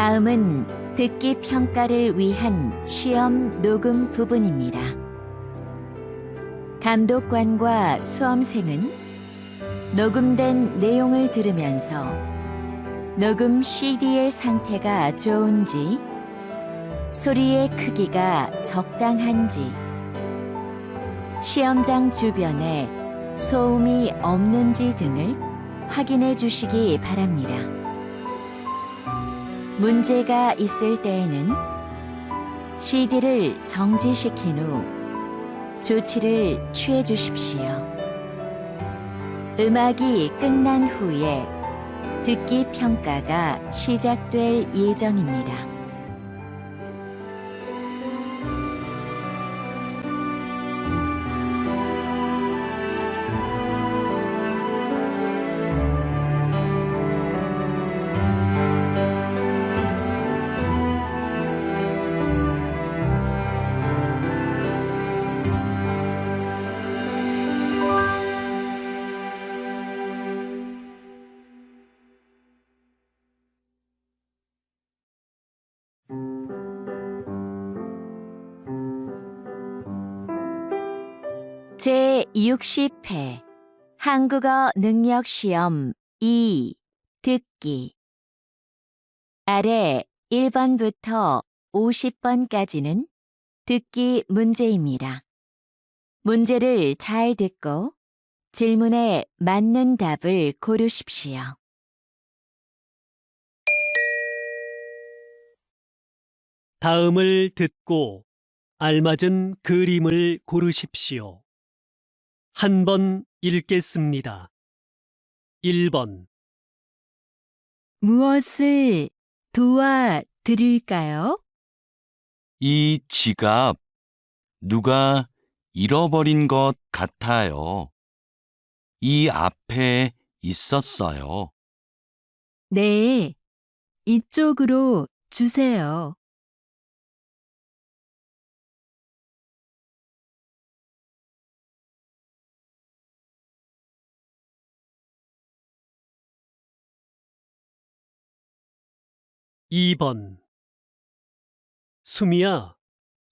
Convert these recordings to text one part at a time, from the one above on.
다음은 듣기 평가를 위한 시험 녹음 부분입니다. 감독관과 수험생은 녹음된 내용을 들으면서 녹음 CD의 상태가 좋은지, 소리의 크기가 적당한지, 시험장 주변에 소음이 없는지 등을 확인해 주시기 바랍니다. 문제가 있을 때에는 CD를 정지시킨 후 조치를 취해 주십시오. 음악이 끝난 후에 듣기 평가가 시작될 예정입니다. 제60회 한국어 능력시험 2 듣기. 아래 1번부터 50번까지는 듣기 문제입니다. 문제를 잘 듣고 질문에 맞는 답을 고르십시오. 다음을 듣고 알맞은 그림을 고르십시오. 한 번 읽겠습니다. 1번. 무엇을 도와드릴까요? 이 지갑 누가 잃어버린 것 같아요. 이 앞에 있었어요. 네, 이쪽으로 주세요. 2번. 수미야,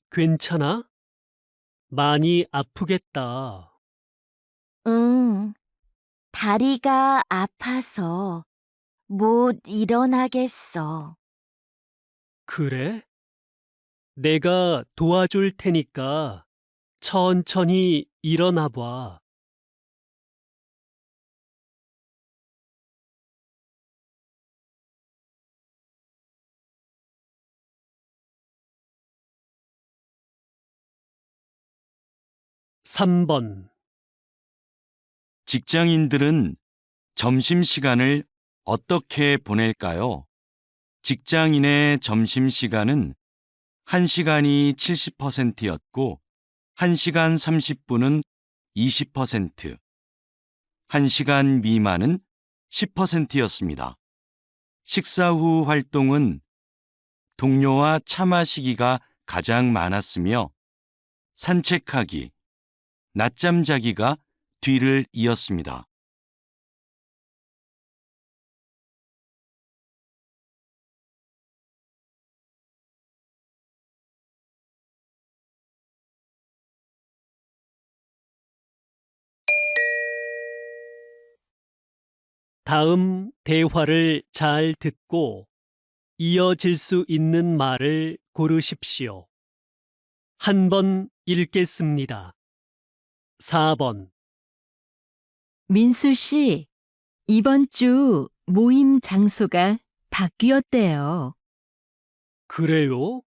괜찮아? 많이 아프겠다. 응, 다리가 아파서 못 일어나겠어. 그래? 내가 도와줄 테니까 천천히 일어나 봐. 3번. 직장인들은 점심시간을 어떻게 보낼까요? 직장인의 점심시간은 1시간이 70%였고 1시간 30분은 20%, 1시간 미만은 10%였습니다. 식사 후 활동은 동료와 차 마시기가 가장 많았으며 산책하기, 낮잠 자기가 뒤를 이었습니다. 다음 대화를 잘 듣고 이어질 수 있는 말을 고르십시오. 한 번 읽겠습니다. 4번. 민수 씨, 이번 주 모임 장소가 바뀌었대요. 그래요?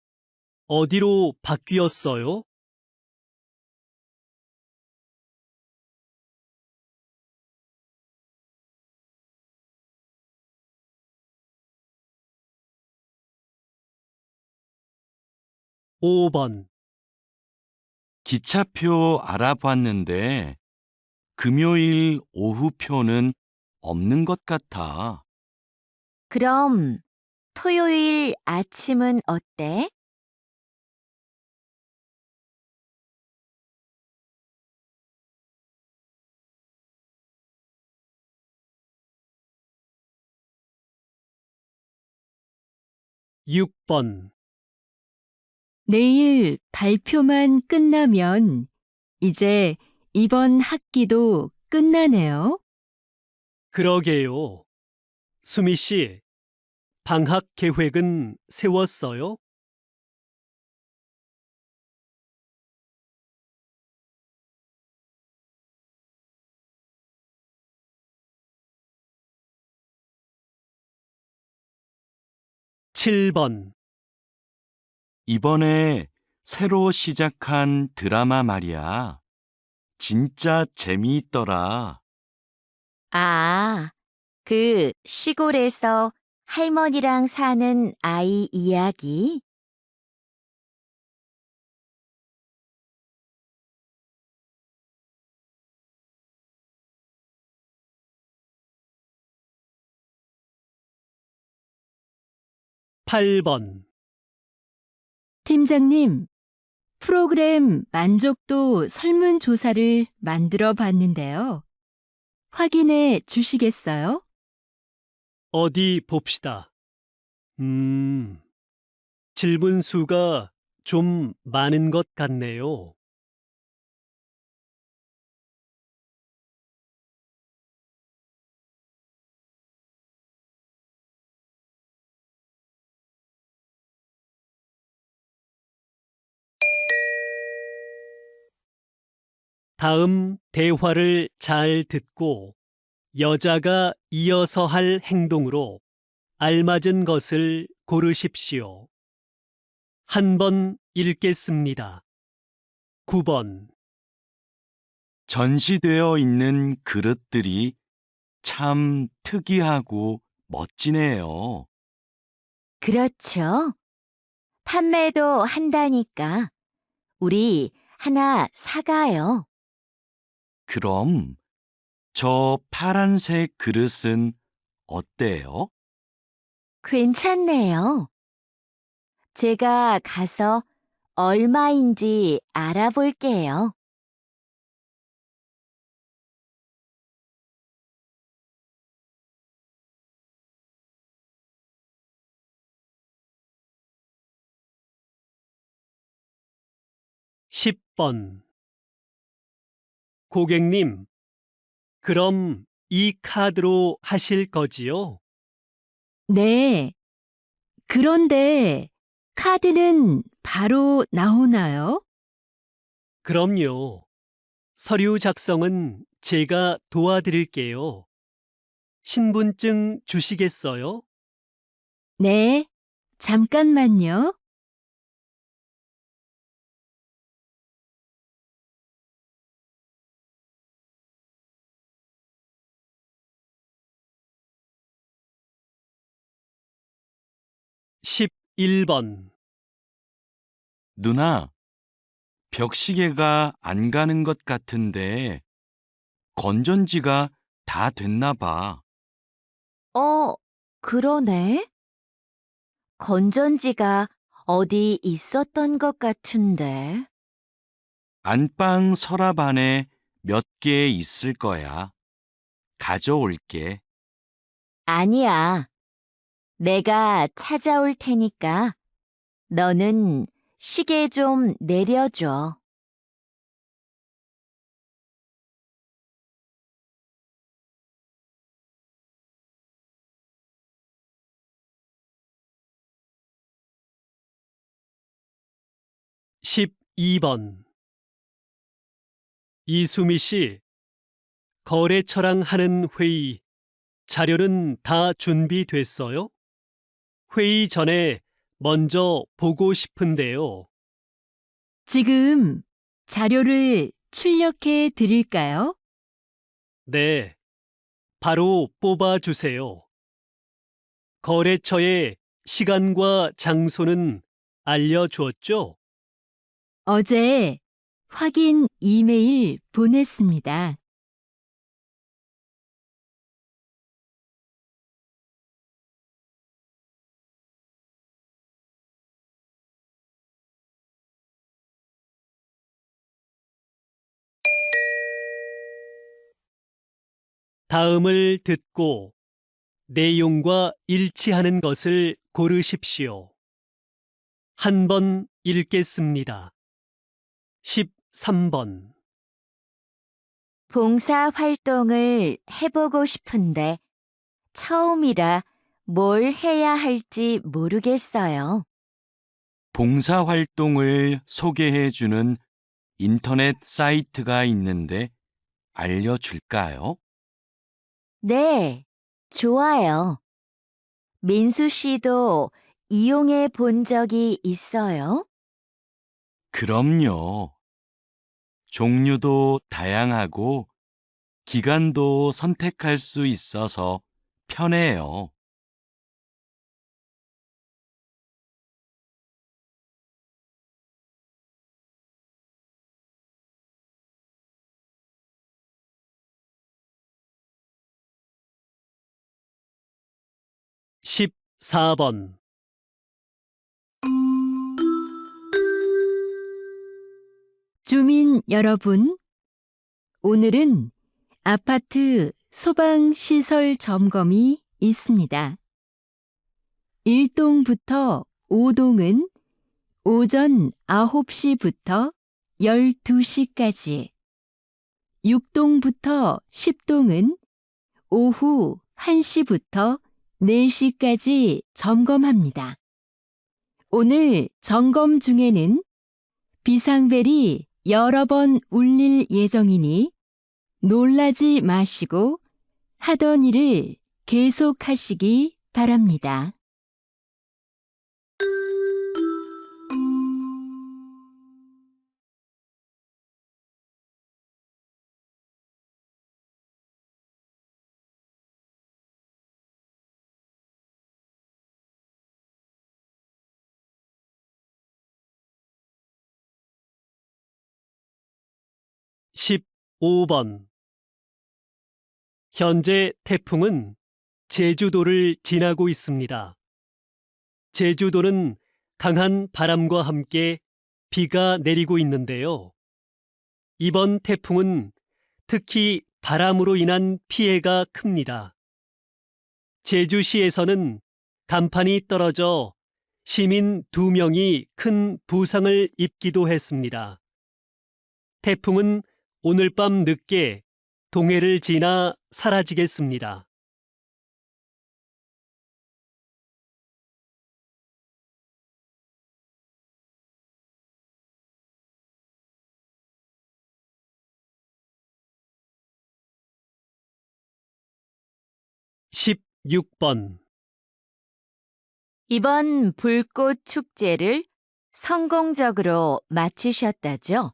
어디로 바뀌었어요? 오 번. 기차표 알아봤는데 금요일 오후표는 없는 것 같아. 그럼 토요일 아침은 어때? 6번. 내일 발표만 끝나면 이제 이번 학기도 끝나네요. 그러게요. 수미 씨, 방학 계획은 세웠어요? 7번. 이번에 새로 시작한 드라마 말이야. 진짜 재미있더라. 아, 그 시골에서 할머니랑 사는 아이 이야기? 8번. 팀장님, 프로그램 만족도 설문조사를 만들어 봤는데요. 확인해 주시겠어요? 어디 봅시다. 질문 수가 좀 많은 것 같네요. 다음 대화를 잘 듣고 여자가 이어서 할 행동으로 알맞은 것을 고르십시오. 한 번 읽겠습니다. 9번. 전시되어 있는 그릇들이 참 특이하고 멋지네요. 그렇죠. 판매도 한다니까 우리 하나 사가요. 그럼 저 파란색 그릇은 어때요? 괜찮네요. 제가 가서 얼마인지 알아볼게요. 10번. 고객님, 그럼 이 카드로 하실 거지요? 네. 그런데 카드는 바로 나오나요? 그럼요. 서류 작성은 제가 도와드릴게요. 신분증 주시겠어요? 네. 잠깐만요. 십 11번. 누나, 벽시계가 안 가는 것 같은데 건전지가 다 됐나 봐. 그러네. 건전지가 어디 있었던 것 같은데. 안방 서랍 안에 몇 개 있을 거야. 가져올게. 아니야. 내가 찾아올 테니까 너는 시계 좀 내려줘. 12번. 이수미 씨, 거래처랑 하는 회의, 자료는 다 준비됐어요? 회의 전에 먼저 보고 싶은데요. 지금 자료를 출력해 드릴까요? 네, 바로 뽑아주세요. 거래처의 시간과 장소는 알려주었죠? 어제 확인 이메일 보냈습니다. 다음을 듣고 내용과 일치하는 것을 고르십시오. 한 번 읽겠습니다. 13번. 봉사 활동을 해보고 싶은데 처음이라 뭘 해야 할지 모르겠어요. 봉사활동을 소개해 주는 인터넷 사이트가 있는데 알려줄까요? 네, 좋아요. 민수 씨도 이용해 본 적이 있어요? 그럼요. 종류도 다양하고 기간도 선택할 수 있어서 편해요. 십사 번. 주민 여러분, 오늘은 아파트 소방시설 점검이 있습니다. 1동부터 5동은 오전 9시부터 12시까지, 6동부터 10동은 오후 1시부터 4시까지 점검합니다. 오늘 점검 중에는 비상벨이 여러 번 울릴 예정이니 놀라지 마시고 하던 일을 계속하시기 바랍니다. 십오 번. 현재 태풍은 제주도를 지나고 있습니다. 제주도는 강한 바람과 함께 비가 내리고 있는데요. 이번 태풍은 특히 바람으로 인한 피해가 큽니다. 제주시에서는 간판이 떨어져 시민 2명이 큰 부상을 입기도 했습니다. 태풍은 오늘 밤 늦게 동해를 지나 사라지겠습니다. 십육 번. 이번 불꽃 축제를 성공적으로 마치셨다죠?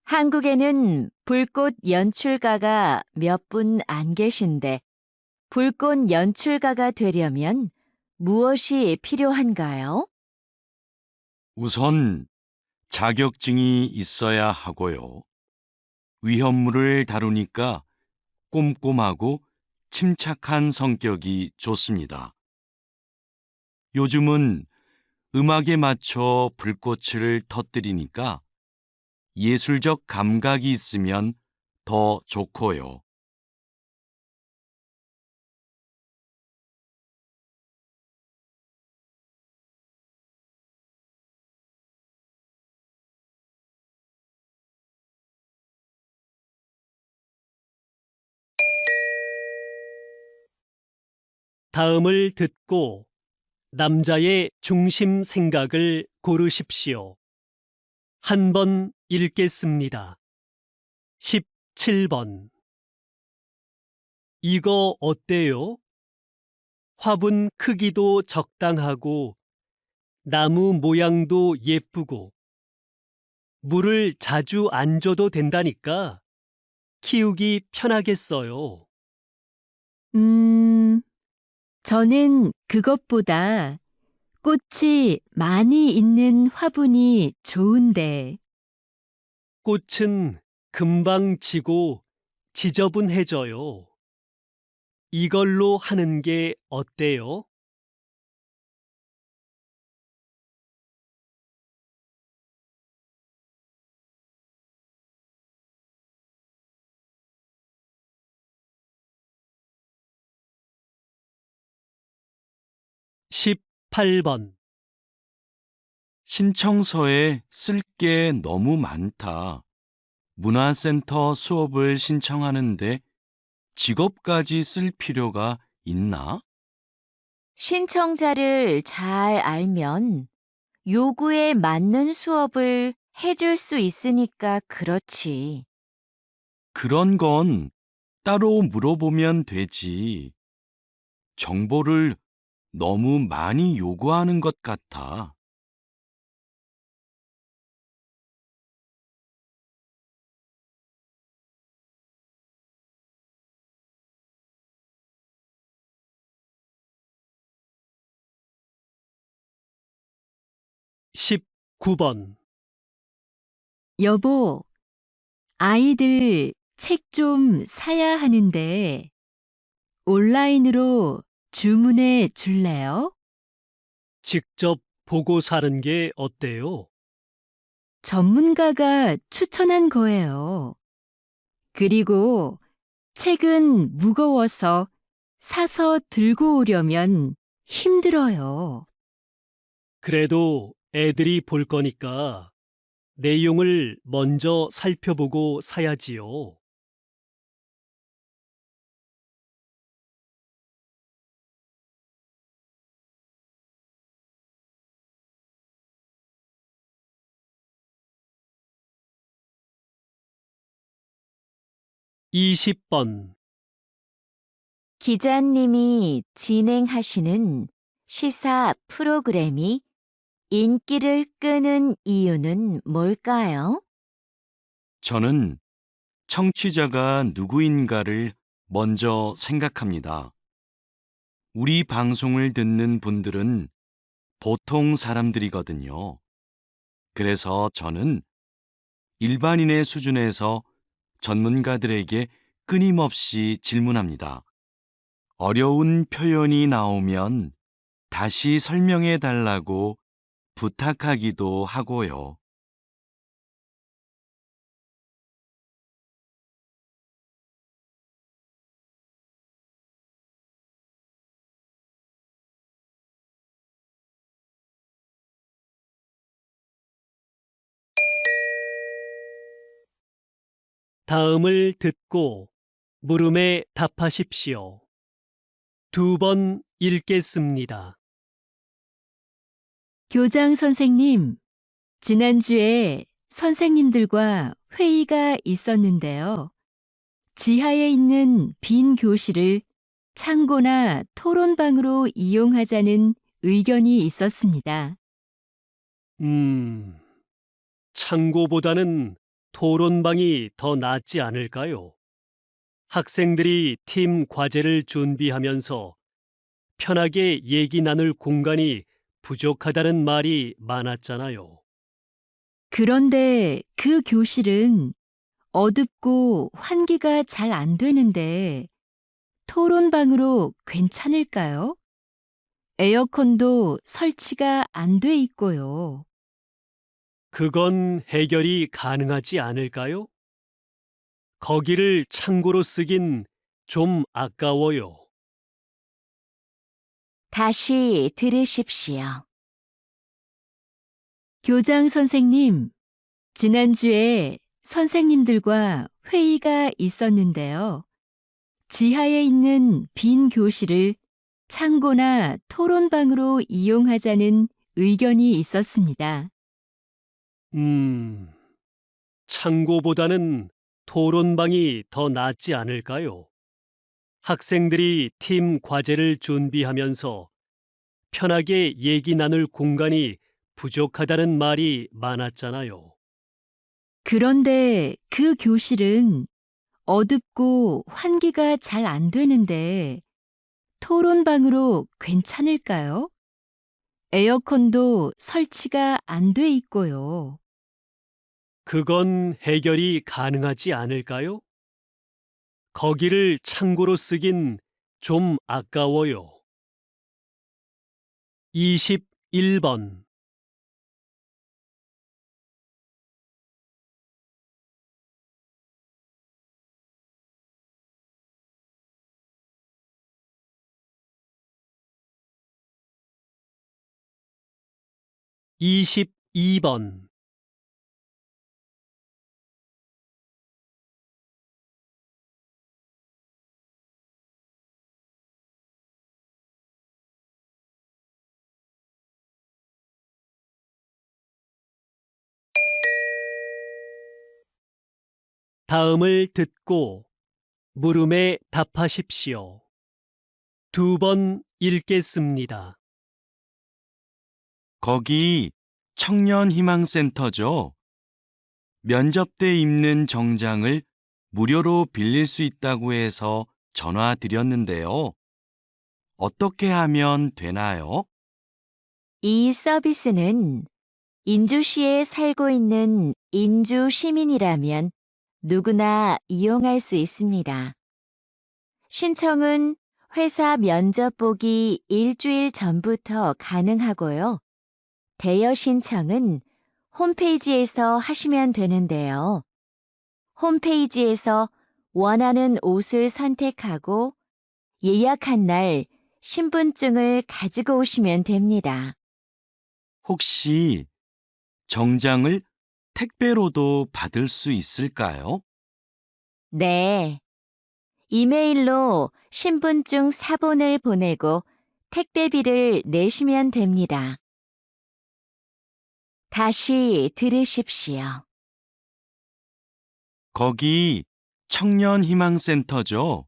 한국에는 불꽃 연출가가 몇 분 안 계신데 불꽃 연출가가 되려면 무엇이 필요한가요? 우선 자격증이 있어야 하고요. 위험물을 다루니까 꼼꼼하고 침착한 성격이 좋습니다. 요즘은 음악에 맞춰 불꽃을 터뜨리니까 예술적 감각이 있으면 더 좋고요. 다음을 듣고 남자의 중심 생각을 고르십시오. 한 번 읽겠습니다. 17번. 이거 어때요? 화분 크기도 적당하고 나무 모양도 예쁘고 물을 자주 안 줘도 된다니까 키우기 편하겠어요. 저는 그것보다 꽃이 많이 있는 화분이 좋은데. 꽃은 금방 지고 지저분해져요. 이걸로 하는 게 어때요? 십팔 번. 신청서에 쓸 게 너무 많다. 문화센터 수업을 신청하는데 직업까지 쓸 필요가 있나? 신청자를 잘 알면 요구에 맞는 수업을 해줄 수 있으니까 그렇지. 그런 건 따로 물어보면 되지. 정보를 너무 많이 요구하는 것 같아. 십구 번 여보, 아이들 책 좀 사야 하는데 온라인으로 주문해 줄래요? 직접 보고 사는 게 어때요? 전문가가 추천한 거예요. 그리고 책은 무거워서 사서 들고 오려면 힘들어요. 그래도 애들이 볼 거니까 내용을 먼저 살펴보고 사야지요. 이십 번 기자님이 진행하시는 시사 프로그램이 인기를 끄는 이유는 뭘까요? 저는 청취자가 누구인가를 먼저 생각합니다. 우리 방송을 듣는 분들은 보통 사람들이거든요. 그래서 저는 일반인의 수준에서 전문가들에게 끊임없이 질문합니다. 어려운 표현이 나오면 다시 설명해 달라고 부탁하기도 하고요. 다음을 듣고 물음에 답하십시오. 두 번 읽겠습니다. 교장 선생님, 지난주에 선생님들과 회의가 있었는데요. 지하에 있는 빈 교실을 창고나 토론방으로 이용하자는 의견이 있었습니다. 창고보다는 토론방이 더 낫지 않을까요? 학생들이 팀 과제를 준비하면서 편하게 얘기 나눌 공간이 부족하다는 말이 많았잖아요. 그런데 그 교실은 어둡고 환기가 잘 안 되는데 토론방으로 괜찮을까요? 에어컨도 설치가 안 돼 있고요. 그건 해결이 가능하지 않을까요? 거기를 창고로 쓰긴 좀 아까워요. 다시 들으십시오. 교장 선생님, 지난주에 선생님들과 회의가 있었는데요. 지하에 있는 빈 교실을 창고나 토론방으로 이용하자는 의견이 있었습니다. 창고보다는 토론방이 더 낫지 않을까요? 학생들이 팀 과제를 준비하면서 편하게 얘기 나눌 공간이 부족하다는 말이 많았잖아요. 그런데 그 교실은 어둡고 환기가 잘 안 되는데 토론방으로 괜찮을까요? 에어컨도 설치가 안 돼 있고요. 그건 해결이 가능하지 않을까요? 거기를 창고로 쓰긴 좀 아까워요. 21번20 22번. 다음을 듣고 물음에 답하십시오. 2번 읽겠습니다. 거기 청년희망센터죠? 면접 때 입는 정장을 무료로 빌릴 수 있다고 해서 전화드렸는데요. 어떻게 하면 되나요? 이 서비스는 인주시에 살고 있는 인주 시민이라면 누구나 이용할 수 있습니다. 신청은 회사 면접 보기 일주일 전부터 가능하고요. 대여 신청은 홈페이지에서 하시면 되는데요. 홈페이지에서 원하는 옷을 선택하고 예약한 날 신분증을 가지고 오시면 됩니다. 혹시 정장을 택배로도 받을 수 있을까요? 네. 이메일로 신분증 사본을 보내고 택배비를 내시면 됩니다. 다시 들으십시오. 거기 청년희망센터죠?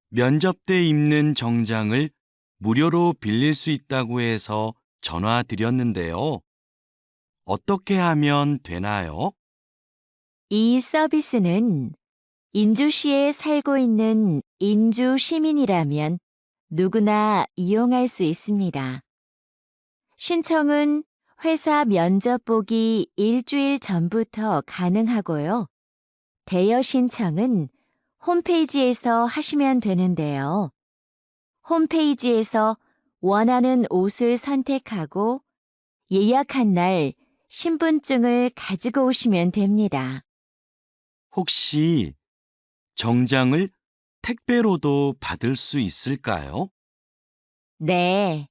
면접 때 입는 정장을 무료로 빌릴 수 있다고 해서 전화드렸는데요. 어떻게 하면 되나요? 이 서비스는 인주시에 살고 있는 인주 시민이라면 누구나 이용할 수 있습니다. 신청은 회사 면접 보기 일주일 전부터 가능하고요. 대여 신청은 홈페이지에서 하시면 되는데요. 홈페이지에서 원하는 옷을 선택하고 예약한 날 신분증을 가지고 오시면 됩니다. 혹시 정장을 택배로도 받을 수 있을까요? 네.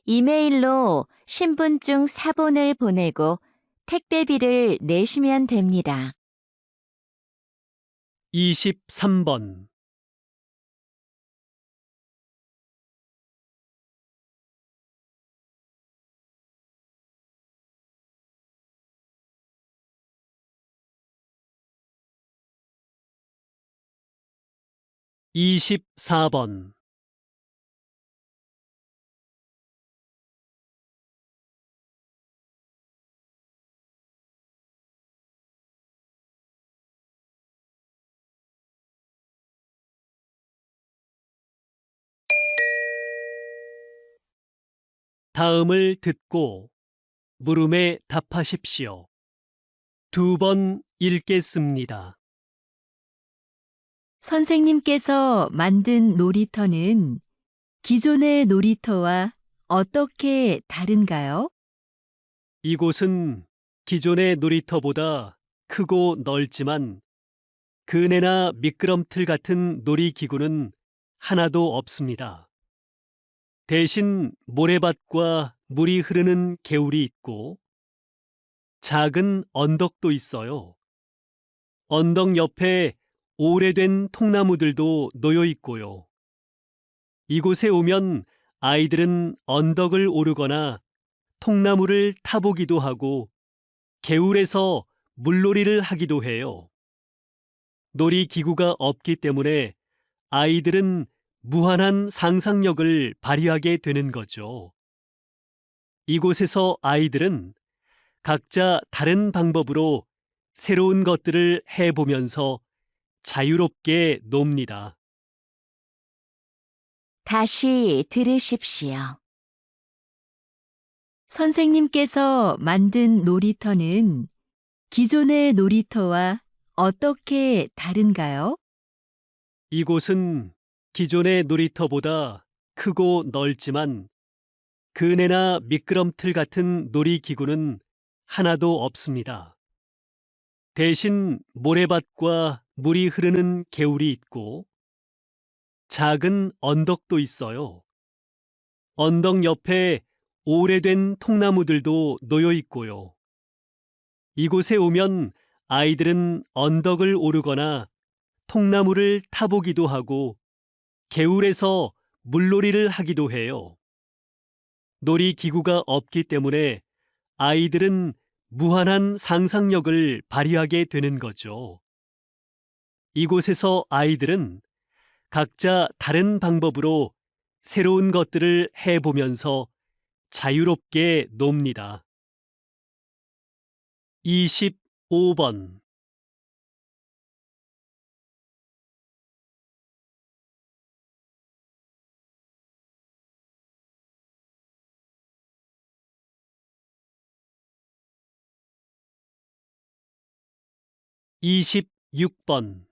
이메일로 신분증 사본을 보내고 택배비를 내시면 됩니다. 23번. (24번) 다음을 듣고 물음에 답하십시오. 2번 읽겠습니다. 선생님께서 만든 놀이터는 기존의 놀이터와 어떻게 다른가요? 이곳은 기존의 놀이터보다 크고 넓지만 그네나 미끄럼틀 같은 놀이기구는 하나도 없습니다. 대신 모래밭과 물이 흐르는 개울이 있고 작은 언덕도 있어요. 언덕 옆에 오래된 통나무들도 놓여 있고요. 이곳에 오면 아이들은 언덕을 오르거나 통나무를 타보기도 하고 개울에서 물놀이를 하기도 해요. 놀이기구가 없기 때문에 아이들은 무한한 상상력을 발휘하게 되는 거죠. 이곳에서 아이들은 각자 다른 방법으로 새로운 것들을 해보면서 자유롭게 놉니다. 다시 들으십시오. 선생님께서 만든 놀이터는 기존의 놀이터와 어떻게 다른가요? 이곳은 기존의 놀이터보다 크고 넓지만 그네나 미끄럼틀 같은 놀이기구는 하나도 없습니다. 대신 모래밭과 물이 흐르는 개울이 있고 작은 언덕도 있어요. 언덕 옆에 오래된 통나무들도 놓여 있고요. 이곳에 오면 아이들은 언덕을 오르거나 통나무를 타보기도 하고 개울에서 물놀이를 하기도 해요. 놀이기구가 없기 때문에 아이들은 무한한 상상력을 발휘하게 되는 거죠. 이곳에서 아이들은 각자 다른 방법으로 새로운 것들을 해보면서 자유롭게 놉니다. 25번. 이십육 번.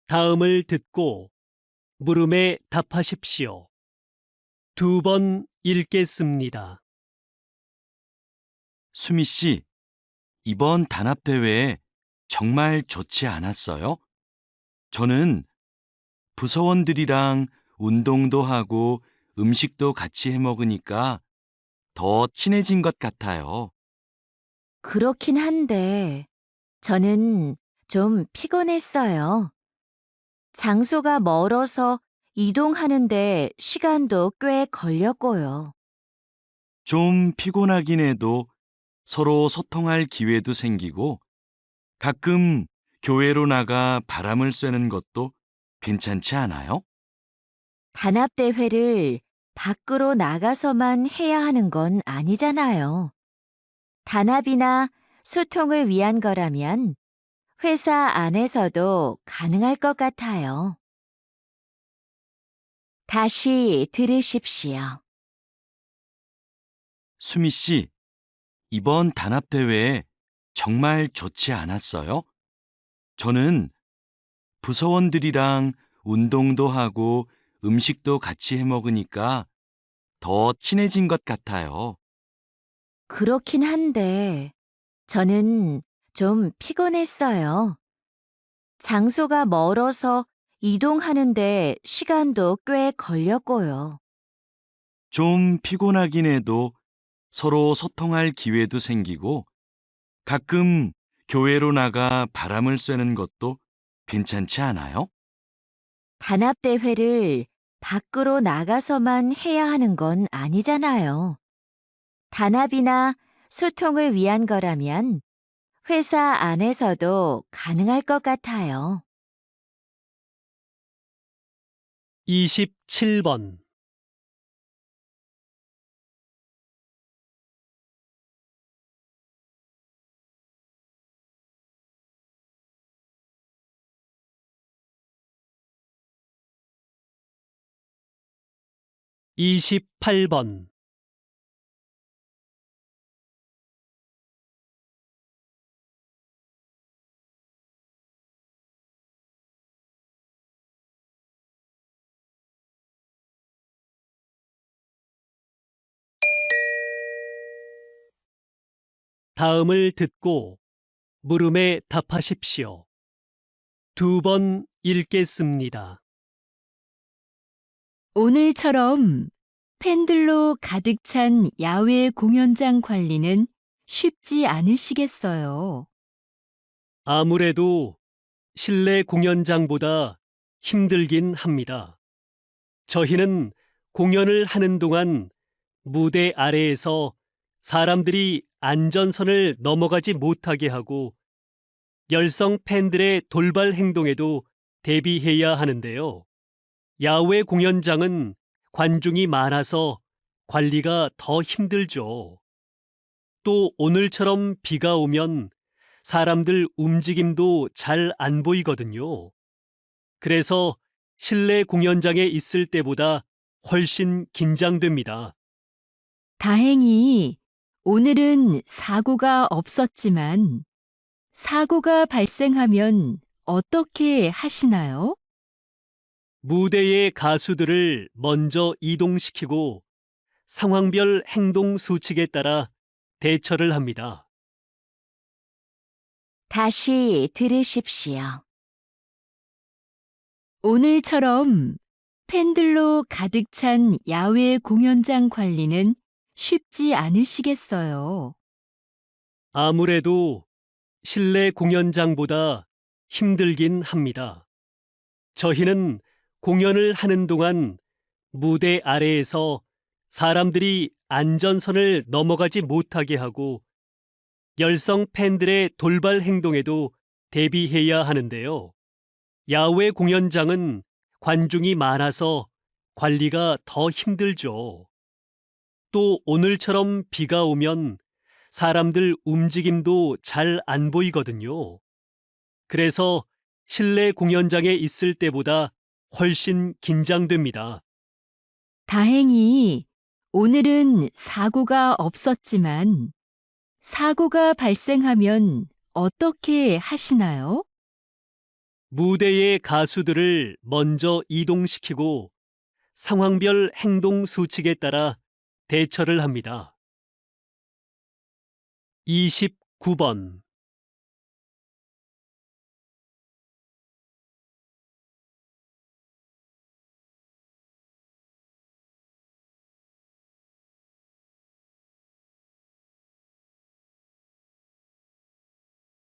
다음을 듣고 물음에 답하십시오. 2번 읽겠습니다. 수미 씨, 이번 단합대회 정말 좋지 않았어요? 저는 부서원들이랑 운동도 하고 음식도 같이 해 먹으니까 더 친해진 것 같아요. 그렇긴 한데, 저는 좀 피곤했어요. 장소가 멀어서 이동하는데 시간도 꽤 걸렸고요. 좀 피곤하긴 해도 서로 소통할 기회도 생기고 가끔 교회로 나가 바람을 쐬는 것도 괜찮지 않아요? 단합대회를 밖으로 나가서만 해야 하는 건 아니잖아요. 단합이나 소통을 위한 거라면 회사 안에서도 가능할 것 같아요. 다시 들으십시오. 수미 씨, 이번 단합대회 정말 좋지 않았어요? 저는 부서원들이랑 운동도 하고 음식도 같이 해 먹으니까 더 친해진 것 같아요. 그렇긴 한데, 저는 좀 피곤했어요. 장소가 멀어서 이동하는데 시간도 꽤 걸렸고요. 좀 피곤하긴 해도 서로 소통할 기회도 생기고 가끔 교회로 나가 바람을 쐬는 것도 괜찮지 않아요? 단합대회를 밖으로 나가서만 해야 하는 건 아니잖아요. 단합이나 소통을 위한 거라면 회사 안에서도 가능할 것 같아요. 27번. 이십팔 번. 다음을 듣고 물음에 답하십시오. 2번 읽겠습니다. 오늘처럼 팬들로 가득 찬 야외 공연장 관리는 쉽지 않으시겠어요. 아무래도 실내 공연장보다 힘들긴 합니다. 저희는 공연을 하는 동안 무대 아래에서 사람들이 안전선을 넘어가지 못하게 하고 열성 팬들의 돌발 행동에도 대비해야 하는데요. 야외 공연장은 관중이 많아서 관리가 더 힘들죠. 또 오늘처럼 비가 오면 사람들 움직임도 잘 안 보이거든요. 그래서 실내 공연장에 있을 때보다 훨씬 긴장됩니다. 다행히 오늘은 사고가 없었지만 사고가 발생하면 어떻게 하시나요? 무대의 가수들을 먼저 이동시키고 상황별 행동 수칙에 따라 대처를 합니다. 다시 들으십시오. 오늘처럼 팬들로 가득 찬 야외 공연장 관리는 쉽지 않으시겠어요. 아무래도 실내 공연장보다 힘들긴 합니다. 저희는 공연을 하는 동안 무대 아래에서 사람들이 안전선을 넘어가지 못하게 하고 열성 팬들의 돌발 행동에도 대비해야 하는데요. 야외 공연장은 관중이 많아서 관리가 더 힘들죠. 또 오늘처럼 비가 오면 사람들 움직임도 잘 안 보이거든요. 그래서 실내 공연장에 있을 때보다 훨씬 긴장됩니다. 다행히 오늘은 사고가 없었지만 사고가 발생하면 어떻게 하시나요? 무대의 가수들을 먼저 이동시키고 상황별 행동 수칙에 따라 대처를 합니다. 29번.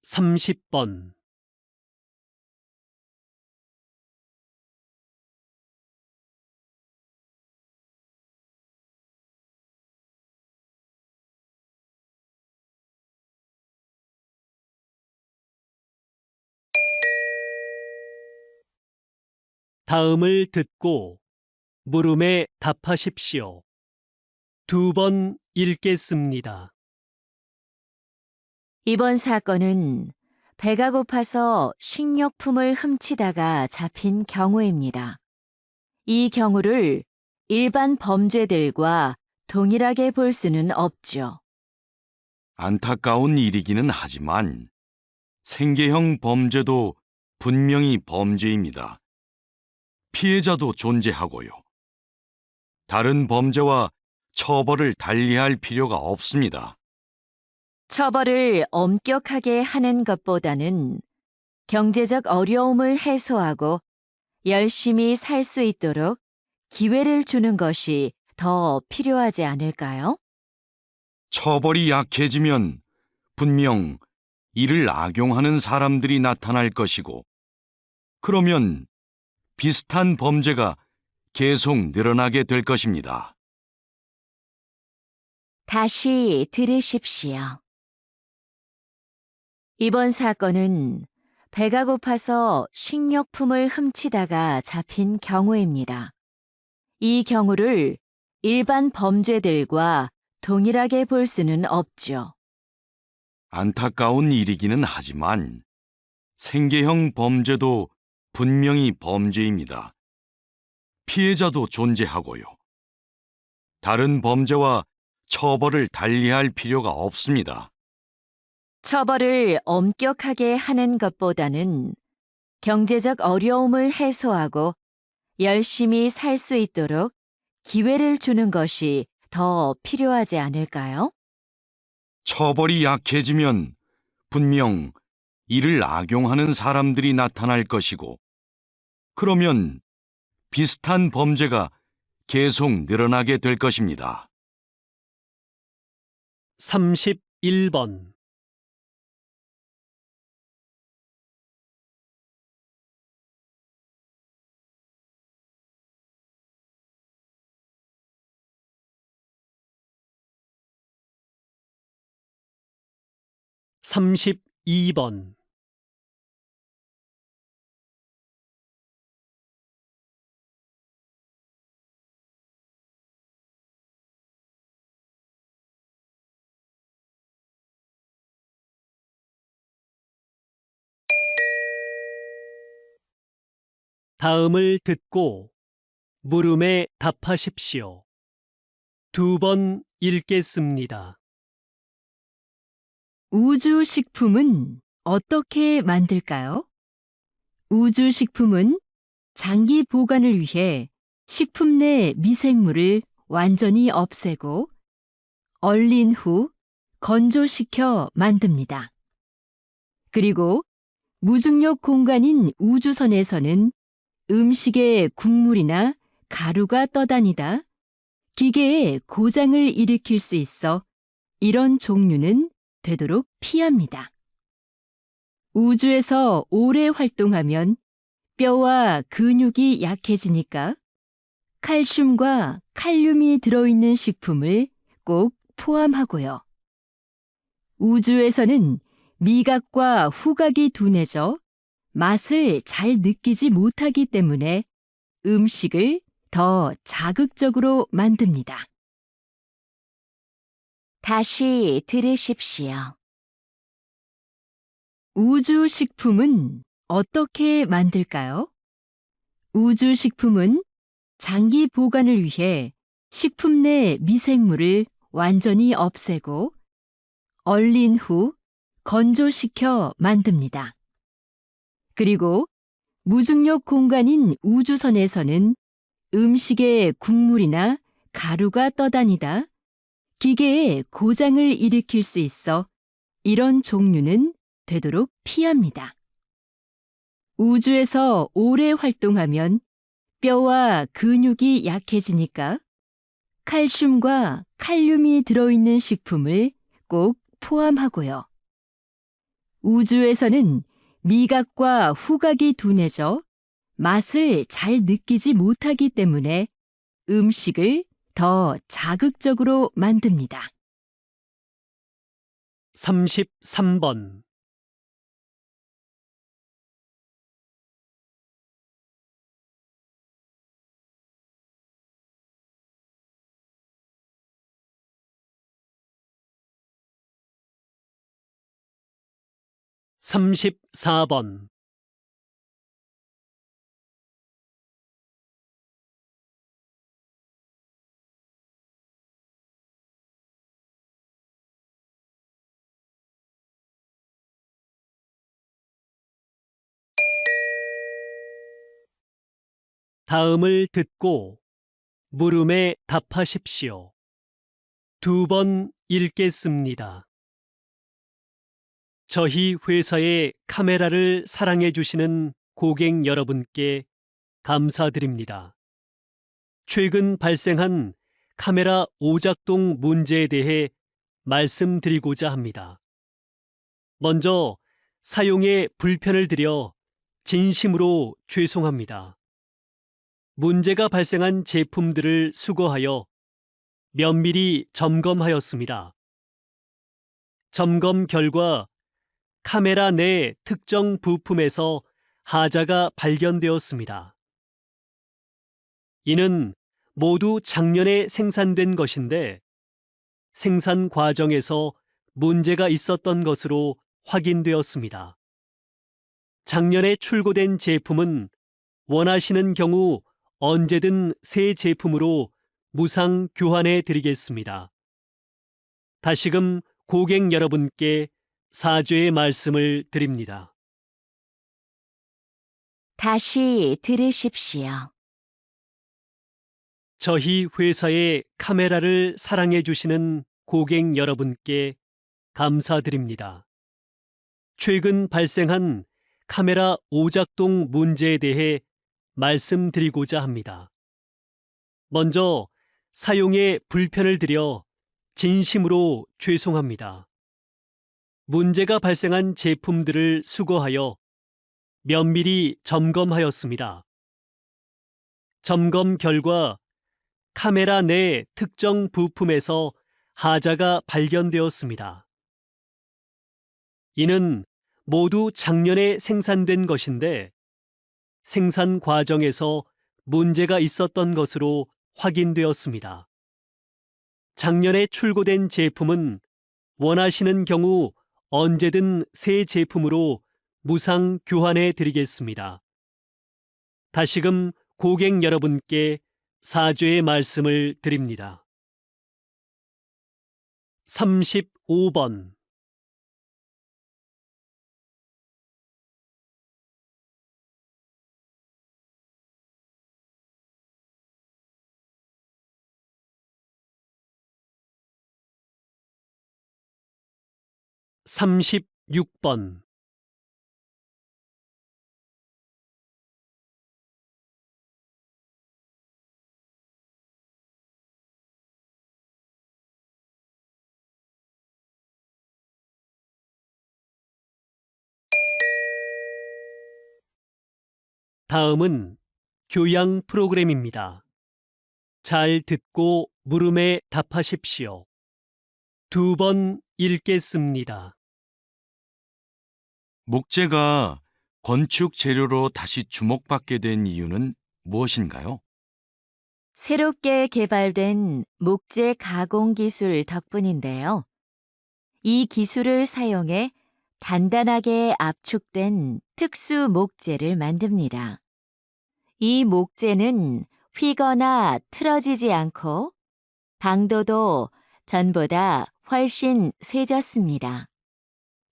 삼십 번. 다음을 듣고 물음에 답하십시오. 2번 읽겠습니다. 이번 사건은 배가 고파서 식료품을 훔치다가 잡힌 경우입니다. 이 경우를 일반 범죄들과 동일하게 볼 수는 없죠. 안타까운 일이기는 하지만 생계형 범죄도 분명히 범죄입니다. 피해자도 존재하고요. 다른 범죄와 처벌을 달리할 필요가 없습니다. 처벌을 엄격하게 하는 것보다는 경제적 어려움을 해소하고 열심히 살 수 있도록 기회를 주는 것이 더 필요하지 않을까요? 처벌이 약해지면 분명 이를 악용하는 사람들이 나타날 것이고, 그러면 비슷한 범죄가 계속 늘어나게 될 것입니다. 다시 들으십시오. 이번 사건은 배가 고파서 식료품을 훔치다가 잡힌 경우입니다. 이 경우를 일반 범죄들과 동일하게 볼 수는 없죠. 안타까운 일이기는 하지만 생계형 범죄도 분명히 범죄입니다. 피해자도 존재하고요. 다른 범죄와 처벌을 달리할 필요가 없습니다. 처벌을 엄격하게 하는 것보다는 경제적 어려움을 해소하고 열심히 살 수 있도록 기회를 주는 것이 더 필요하지 않을까요? 처벌이 약해지면 분명 이를 악용하는 사람들이 나타날 것이고, 그러면 비슷한 범죄가 계속 늘어나게 될 것입니다. 31번. 삼십이 번. 다음을 듣고 물음에 답하십시오. 2번 읽겠습니다. 우주식품은 어떻게 만들까요? 우주식품은 장기 보관을 위해 식품 내 미생물을 완전히 없애고 얼린 후 건조시켜 만듭니다. 그리고 무중력 공간인 우주선에서는 음식에 국물이나 가루가 떠다니다 기계에 고장을 일으킬 수 있어 이런 종류는 되도록 피합니다. 우주에서 오래 활동하면 뼈와 근육이 약해지니까 칼슘과 칼륨이 들어있는 식품을 꼭 포함하고요. 우주에서는 미각과 후각이 둔해져 맛을 잘 느끼지 못하기 때문에 음식을 더 자극적으로 만듭니다. 다시 들으십시오. 우주 식품은 어떻게 만들까요? 우주 식품은 장기 보관을 위해 식품 내 미생물을 완전히 없애고 얼린 후 건조시켜 만듭니다. 그리고 무중력 공간인 우주선에서는 음식에 국물이나 가루가 떠다니다 기계에 고장을 일으킬 수 있어 이런 종류는 되도록 피합니다. 우주에서 오래 활동하면 뼈와 근육이 약해지니까 칼슘과 칼륨이 들어있는 식품을 꼭 포함하고요. 우주에서는 미각과 후각이 둔해져 맛을 잘 느끼지 못하기 때문에 음식을 더 자극적으로 만듭니다. 33번. (34번) 다음을 듣고 물음에 답하십시오. 2번 읽겠습니다. 저희 회사의 카메라를 사랑해 주시는 고객 여러분께 감사드립니다. 최근 발생한 카메라 오작동 문제에 대해 말씀드리고자 합니다. 먼저 사용에 불편을 드려 진심으로 죄송합니다. 문제가 발생한 제품들을 수거하여 면밀히 점검하였습니다. 점검 결과 카메라 내 특정 부품에서 하자가 발견되었습니다. 이는 모두 작년에 생산된 것인데 생산 과정에서 문제가 있었던 것으로 확인되었습니다. 작년에 출고된 제품은 원하시는 경우 언제든 새 제품으로 무상 교환해 드리겠습니다. 다시금 고객 여러분께 사죄의 말씀을 드립니다. 다시 들으십시오. 저희 회사의 카메라를 사랑해 주시는 고객 여러분께 감사드립니다. 최근 발생한 카메라 오작동 문제에 대해 말씀드리고자 합니다. 먼저 사용에 불편을 드려 진심으로 죄송합니다. 문제가 발생한 제품들을 수거하여 면밀히 점검하였습니다. 점검 결과 카메라 내 특정 부품에서 하자가 발견되었습니다. 이는 모두 작년에 생산된 것인데 생산 과정에서 문제가 있었던 것으로 확인되었습니다. 작년에 출고된 제품은 원하시는 경우 언제든 새 제품으로 무상 교환해 드리겠습니다. 다시금 고객 여러분께 사죄의 말씀을 드립니다. 35번 36번. 다음은 교양 프로그램입니다. 잘 듣고 물음에 답하십시오. 2번 읽겠습니다. 목재가 건축 재료로 다시 주목받게 된 이유는 무엇인가요? 새롭게 개발된 목재 가공 기술 덕분인데요. 이 기술을 사용해 단단하게 압축된 특수 목재를 만듭니다. 이 목재는 휘거나 틀어지지 않고 방도도 전보다 훨씬 세졌습니다.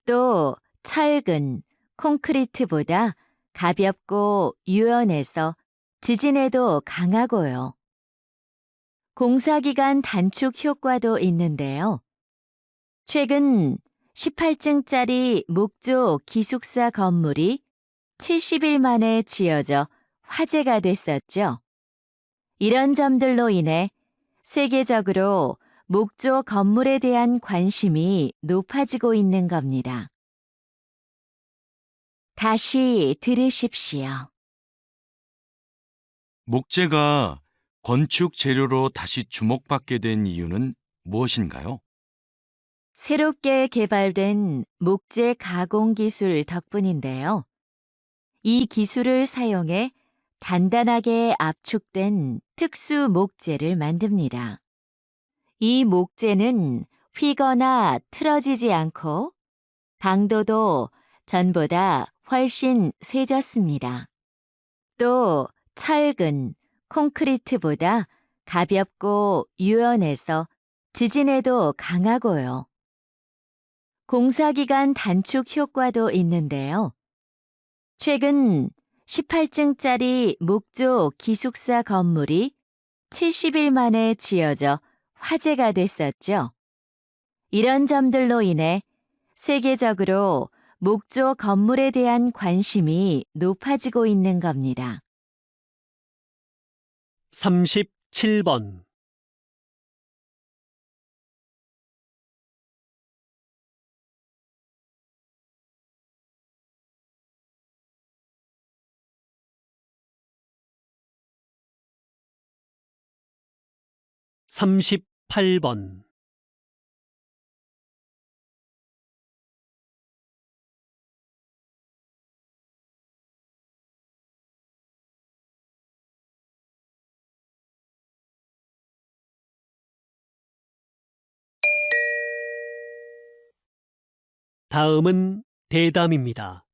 또 철근, 콘크리트보다 가볍고 유연해서 지진에도 강하고요. 공사기간 단축 효과도 있는데요. 최근 18층짜리 목조 기숙사 건물이 70일 만에 지어져 화제가 됐었죠. 이런 점들로 인해 세계적으로 목조 건물에 대한 관심이 높아지고 있는 겁니다. 다시 들으십시오. 목재가 건축 재료로 다시 주목받게 된 이유는 무엇인가요? 새롭게 개발된 목재 가공 기술 덕분인데요. 이 기술을 사용해 단단하게 압축된 특수 목재를 만듭니다. 이 목재는 휘거나 틀어지지 않고 방도도 전보다 훨씬 세졌습니다. 또 철근, 콘크리트보다 가볍고 유연해서 지진에도 강하고요. 공사기간 단축 효과도 있는데요. 최근 18층짜리 목조 기숙사 건물이 70일 만에 지어져 화제가 됐었죠. 이런 점들로 인해 세계적으로 목조 건물에 대한 관심이 높아지고 있는 겁니다. 37번. (38번) 다음은 대담입니다.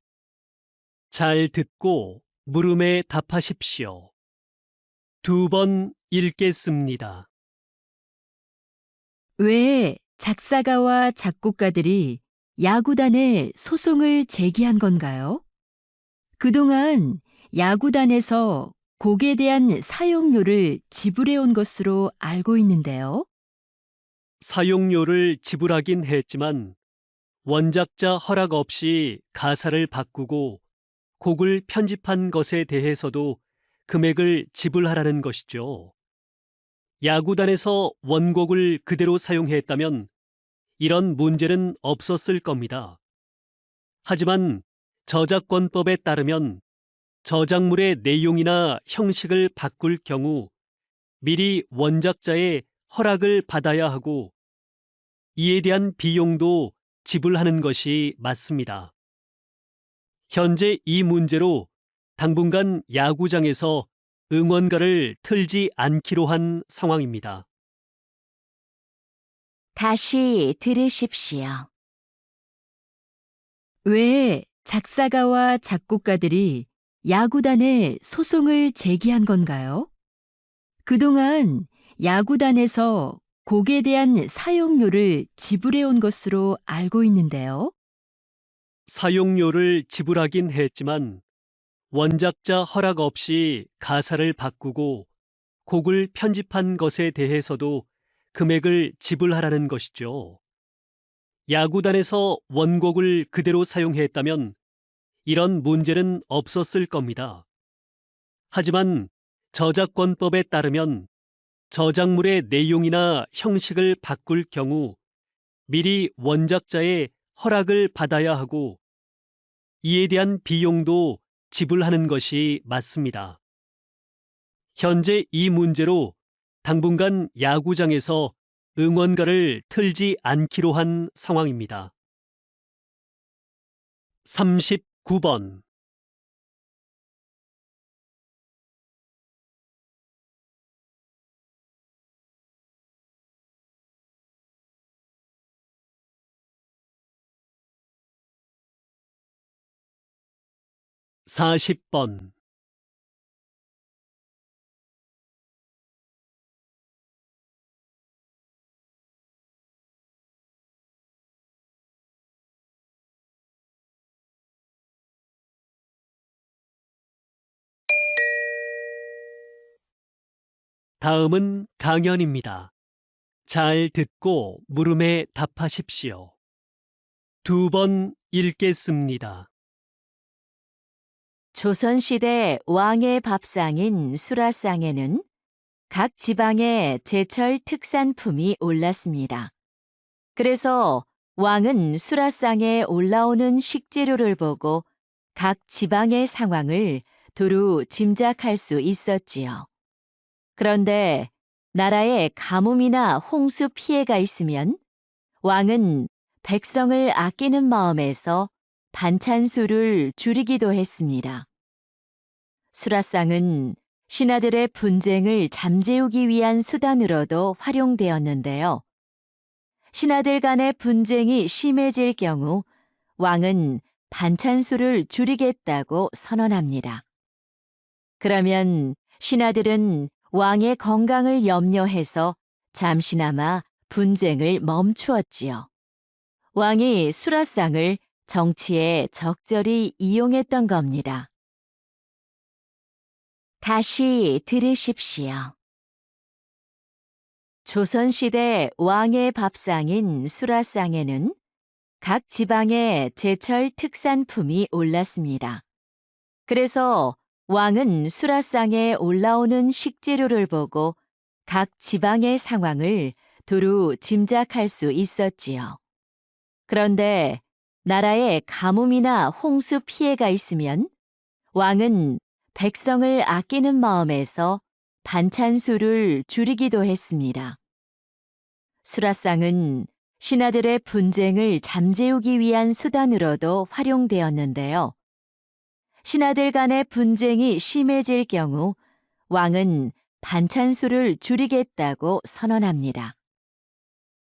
잘 듣고 물음에 답하십시오. 2번 읽겠습니다. 왜 작사가와 작곡가들이 야구단에 소송을 제기한 건가요? 그동안 야구단에서 곡에 대한 사용료를 지불해온 것으로 알고 있는데요. 사용료를 지불하긴 했지만 원작자 허락 없이 가사를 바꾸고 곡을 편집한 것에 대해서도 금액을 지불하라는 것이죠. 야구단에서 원곡을 그대로 사용했다면 이런 문제는 없었을 겁니다. 하지만 저작권법에 따르면 저작물의 내용이나 형식을 바꿀 경우 미리 원작자의 허락을 받아야 하고 이에 대한 비용도 지불하는 것이 맞습니다. 현재 이 문제로 당분간 야구장에서 응원가를 틀지 않기로 한 상황입니다. 다시 들으십시오. 왜 작사가와 작곡가들이 야구단에 소송을 제기한 건가요? 그동안 야구단에서 곡에 대한 사용료를 지불해온 것으로 알고 있는데요. 사용료를 지불하긴 했지만 원작자 허락 없이 가사를 바꾸고 곡을 편집한 것에 대해서도 금액을 지불하라는 것이죠. 야구단에서 원곡을 그대로 사용했다면 이런 문제는 없었을 겁니다. 하지만 저작권법에 따르면 저작물의 내용이나 형식을 바꿀 경우 미리 원작자의 허락을 받아야 하고 이에 대한 비용도 지불하는 것이 맞습니다. 현재 이 문제로 당분간 야구장에서 응원가를 틀지 않기로 한 상황입니다. 39번. 사십 번. 다음은 강연입니다. 잘 듣고 물음에 답하십시오. 2번 읽겠습니다. 조선시대 왕의 밥상인 수라상에는 각 지방의 제철 특산품이 올랐습니다. 그래서 왕은 수라상에 올라오는 식재료를 보고 각 지방의 상황을 두루 짐작할 수 있었지요. 그런데 나라에 가뭄이나 홍수 피해가 있으면 왕은 백성을 아끼는 마음에서 반찬 수를 줄이기도 했습니다. 수라상은 신하들의 분쟁을 잠재우기 위한 수단으로도 활용되었는데요. 신하들 간의 분쟁이 심해질 경우 왕은 반찬 수를 줄이겠다고 선언합니다. 그러면 신하들은 왕의 건강을 염려해서 잠시나마 분쟁을 멈추었지요. 왕이 수라상을 정치에 적절히 이용했던 겁니다. 다시 들으십시오. 조선시대 왕의 밥상인 수라상에는 각 지방의 제철 특산품이 올랐습니다. 그래서 왕은 수라상에 올라오는 식재료를 보고 각 지방의 상황을 두루 짐작할 수 있었지요. 그런데 나라에 가뭄이나 홍수 피해가 있으면 왕은 백성을 아끼는 마음에서 반찬 수를 줄이기도 했습니다. 수라상은 신하들의 분쟁을 잠재우기 위한 수단으로도 활용되었는데요. 신하들 간의 분쟁이 심해질 경우 왕은 반찬 수를 줄이겠다고 선언합니다.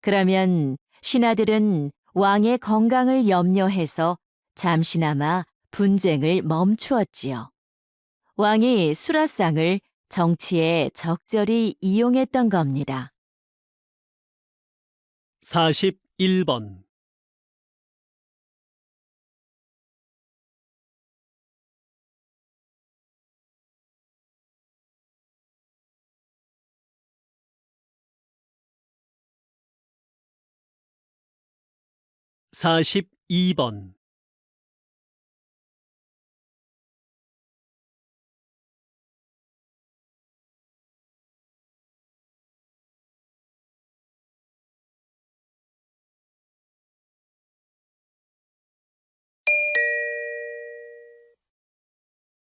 그러면 신하들은 왕의 건강을 염려해서 잠시나마 분쟁을 멈추었지요. 왕이 수라상을 정치에 적절히 이용했던 겁니다. 41번. (42번)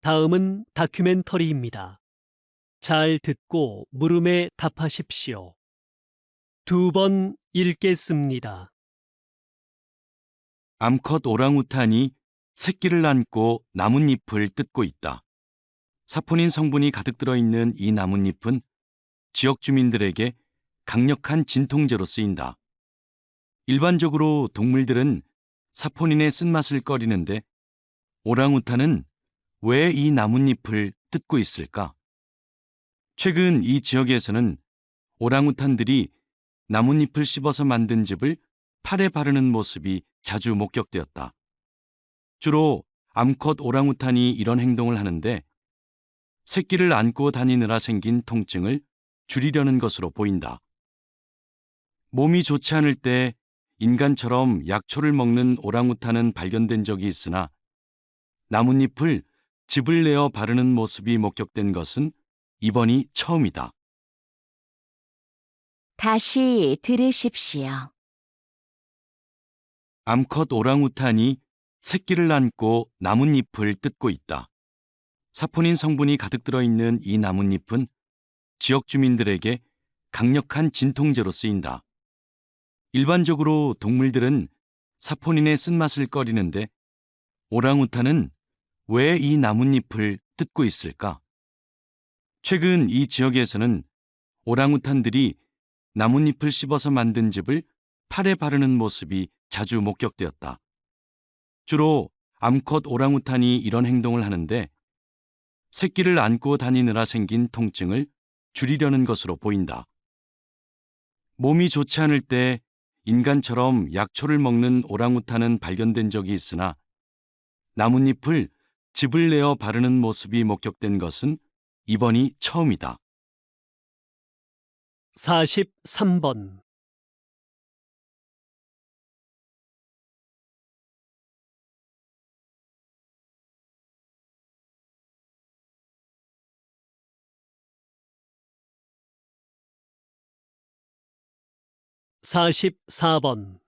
다음은 다큐멘터리입니다. 잘 듣고 물음에 답하십시오. 2번 읽겠습니다. 암컷 오랑우탄이 새끼를 안고 나뭇잎을 뜯고 있다. 사포닌 성분이 가득 들어있는 이 나뭇잎은 지역 주민들에게 강력한 진통제로 쓰인다. 일반적으로 동물들은 사포닌의 쓴맛을 꺼리는데 오랑우탄은 왜 이 나뭇잎을 뜯고 있을까? 최근 이 지역에서는 오랑우탄들이 나뭇잎을 씹어서 만든 즙을 팔에 바르는 모습이 자주 목격되었다. 주로 암컷 오랑우탄이 이런 행동을 하는데 새끼를 안고 다니느라 생긴 통증을 줄이려는 것으로 보인다. 몸이 좋지 않을 때 인간처럼 약초를 먹는 오랑우탄은 발견된 적이 있으나 나뭇잎을 즙을 내어 바르는 모습이 목격된 것은 이번이 처음이다. 다시 들으십시오. 암컷 오랑우탄이 새끼를 안고 나뭇잎을 뜯고 있다. 사포닌 성분이 가득 들어있는 이 나뭇잎은 지역 주민들에게 강력한 진통제로 쓰인다. 일반적으로 동물들은 사포닌의 쓴맛을 꺼리는데 오랑우탄은 왜 이 나뭇잎을 뜯고 있을까? 최근 이 지역에서는 오랑우탄들이 나뭇잎을 씹어서 만든 즙을 팔에 바르는 모습이 자주 목격되었다. 주로 암컷 오랑우탄이 이런 행동을 하는데 새끼를 안고 다니느라 생긴 통증을 줄이려는 것으로 보인다. 몸이 좋지 않을 때 인간처럼 약초를 먹는 오랑우탄은 발견된 적이 있으나 나뭇잎을 즙을 내어 바르는 모습이 목격된 것은 이번이 처음이다. 43번. (44번)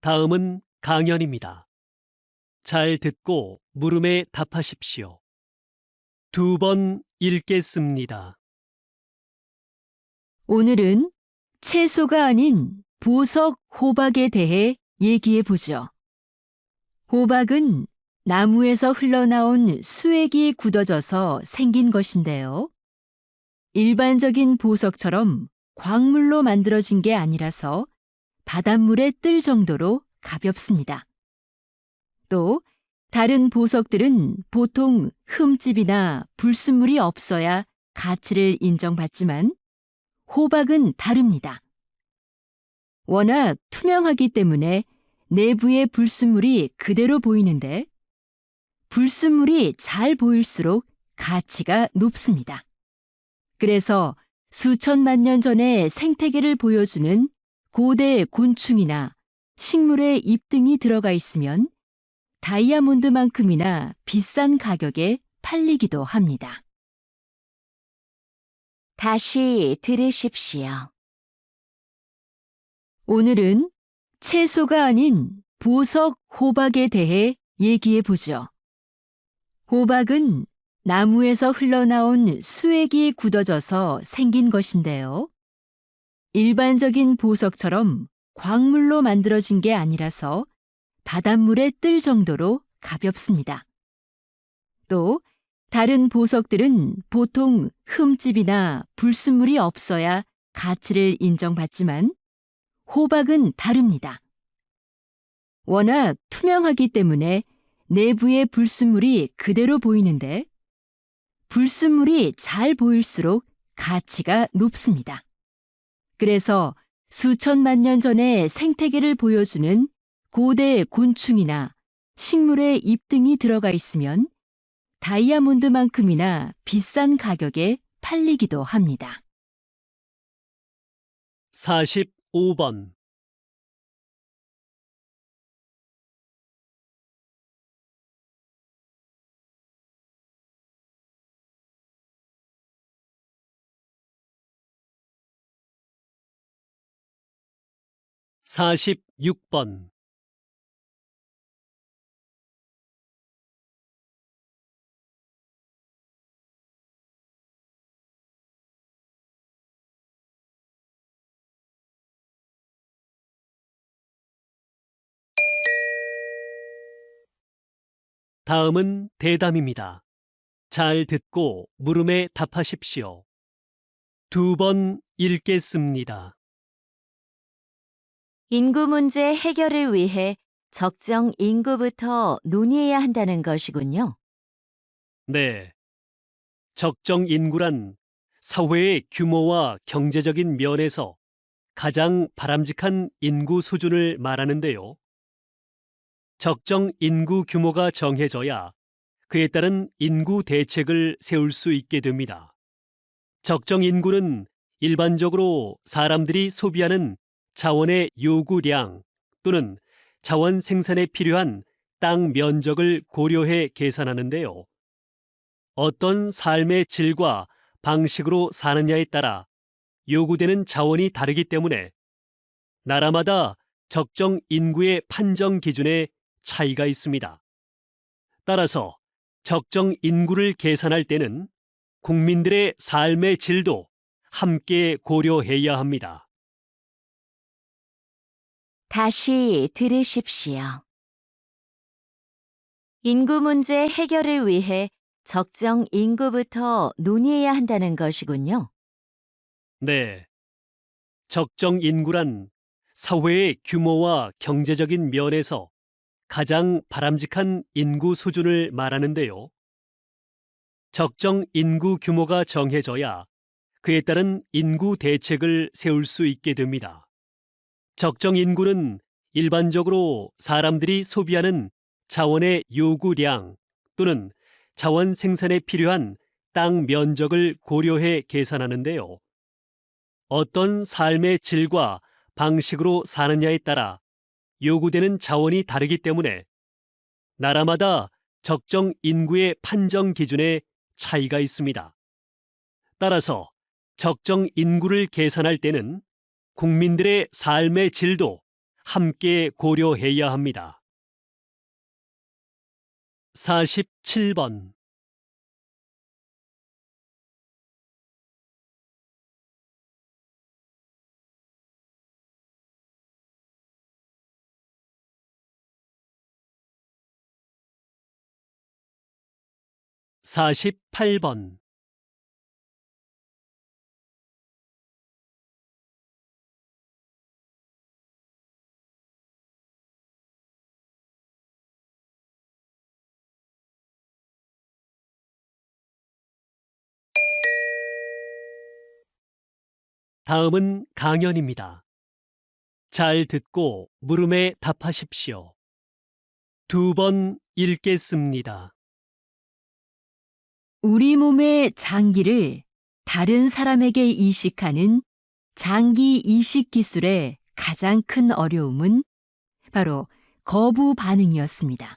다음은 강연입니다. 잘 듣고 물음에 답하십시오. 2번 읽겠습니다. 오늘은 채소가 아닌 보석 호박에 대해 얘기해 보죠. 호박은 나무에서 흘러나온 수액이 굳어져서 생긴 것인데요. 일반적인 보석처럼 광물로 만들어진 게 아니라서 바닷물에 뜰 정도로 가볍습니다. 또 다른 보석들은 보통 흠집이나 불순물이 없어야 가치를 인정받지만 호박은 다릅니다. 워낙 투명하기 때문에 내부의 불순물이 그대로 보이는데 불순물이 잘 보일수록 가치가 높습니다. 그래서 수천만 년 전의 생태계를 보여주는 고대 곤충이나 식물의 잎 등이 들어가 있으면 다이아몬드만큼이나 비싼 가격에 팔리기도 합니다. 다시 들으십시오. 오늘은 채소가 아닌 보석 호박에 대해 얘기해 보죠. 호박은 나무에서 흘러나온 수액이 굳어져서 생긴 것인데요. 일반적인 보석처럼 광물로 만들어진 게 아니라서 바닷물에 뜰 정도로 가볍습니다. 또 다른 보석들은 보통 흠집이나 불순물이 없어야 가치를 인정받지만 호박은 다릅니다. 워낙 투명하기 때문에 내부의 불순물이 그대로 보이는데 불순물이 잘 보일수록 가치가 높습니다. 그래서 수천만 년 전의 생태계를 보여주는 고대 곤충이나 식물의 잎 등이 들어가 있으면 다이아몬드만큼이나 비싼 가격에 팔리기도 합니다. 45번 (46번) 다음은 대담입니다. 잘 듣고 물음에 답하십시오. 2번 읽겠습니다. 인구 문제 해결을 위해 적정 인구부터 논의해야 한다는 것이군요. 네. 적정 인구란 사회의 규모와 경제적인 면에서 가장 바람직한 인구 수준을 말하는데요. 적정 인구 규모가 정해져야 그에 따른 인구 대책을 세울 수 있게 됩니다. 적정 인구는 일반적으로 사람들이 소비하는 자원의 요구량 또는 자원 생산에 필요한 땅 면적을 고려해 계산하는데요. 어떤 삶의 질과 방식으로 사느냐에 따라 요구되는 자원이 다르기 때문에 나라마다 적정 인구의 판정 기준에 차이가 있습니다. 따라서 적정 인구를 계산할 때는 국민들의 삶의 질도 함께 고려해야 합니다. 다시 들으십시오. 인구 문제 해결을 위해 적정 인구부터 논의해야 한다는 것이군요. 네. 적정 인구란 사회의 규모와 경제적인 면에서 가장 바람직한 인구 수준을 말하는데요. 적정 인구 규모가 정해져야 그에 따른 인구 대책을 세울 수 있게 됩니다. 적정 인구는 일반적으로 사람들이 소비하는 자원의 요구량 또는 자원 생산에 필요한 땅 면적을 고려해 계산하는데요. 어떤 삶의 질과 방식으로 사느냐에 따라 요구되는 자원이 다르기 때문에 나라마다 적정 인구의 판정 기준에 차이가 있습니다. 따라서 적정 인구를 계산할 때는 국민들의 삶의 질도 함께 고려해야 합니다. 47번. (48번) 다음은 강연입니다. 잘 듣고 물음에 답하십시오. 2번 읽겠습니다. 우리 몸의 장기를 다른 사람에게 이식하는 장기 이식 기술의 가장 큰 어려움은 바로 거부 반응이었습니다.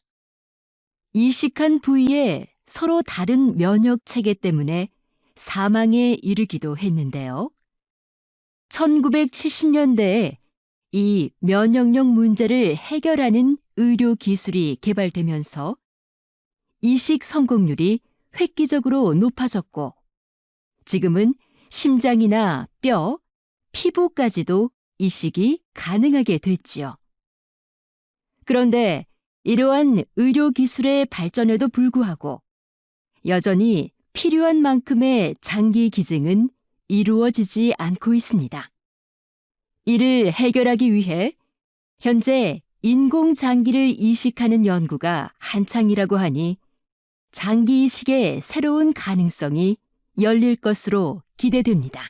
이식한 부위에 서로 다른 면역 체계 때문에 사망에 이르기도 했는데요. 1970년대에 이 면역력 문제를 해결하는 의료 기술이 개발되면서 이식 성공률이 획기적으로 높아졌고 지금은 심장이나 뼈, 피부까지도 이식이 가능하게 됐지요. 그런데 이러한 의료 기술의 발전에도 불구하고 여전히 필요한 만큼의 장기 기증은 이루어지지 않고 있습니다. 이를 해결하기 위해 현재 인공장기를 이식하는 연구가 한창이라고 하니 장기 이식의 새로운 가능성이 열릴 것으로 기대됩니다.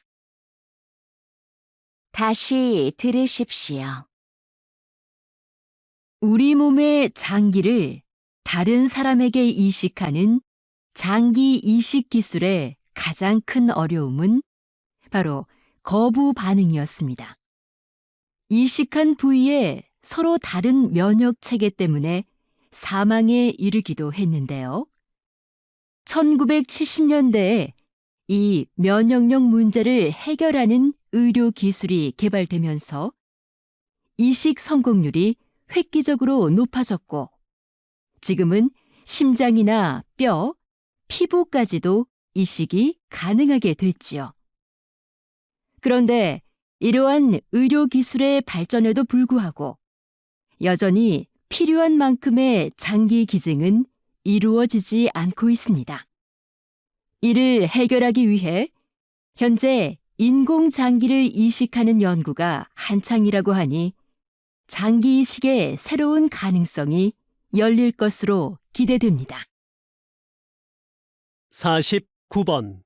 다시 들으십시오. 우리 몸의 장기를 다른 사람에게 이식하는 장기 이식 기술의 가장 큰 어려움은 바로 거부 반응이었습니다. 이식한 부위에 서로 다른 면역 체계 때문에 사망에 이르기도 했는데요. 1970년대에 이 면역력 문제를 해결하는 의료 기술이 개발되면서 이식 성공률이 획기적으로 높아졌고 지금은 심장이나 뼈, 피부까지도 이식이 가능하게 됐지요. 그런데 이러한 의료 기술의 발전에도 불구하고 여전히 필요한 만큼의 장기 기증은 이루어지지 않고 있습니다. 이를 해결하기 위해 현재 인공장기를 이식하는 연구가 한창이라고 하니 장기 이식의 새로운 가능성이 열릴 것으로 기대됩니다. 49번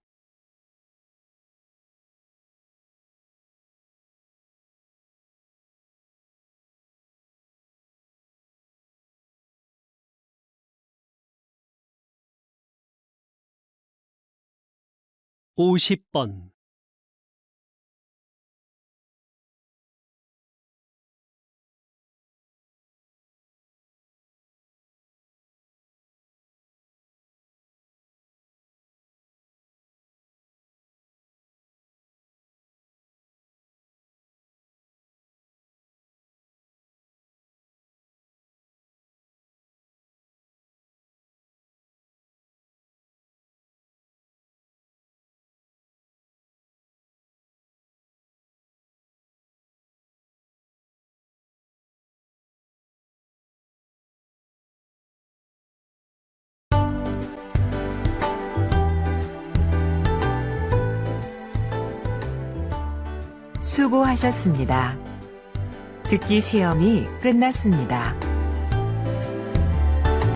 50번. 수고하셨습니다. 듣기 시험이 끝났습니다.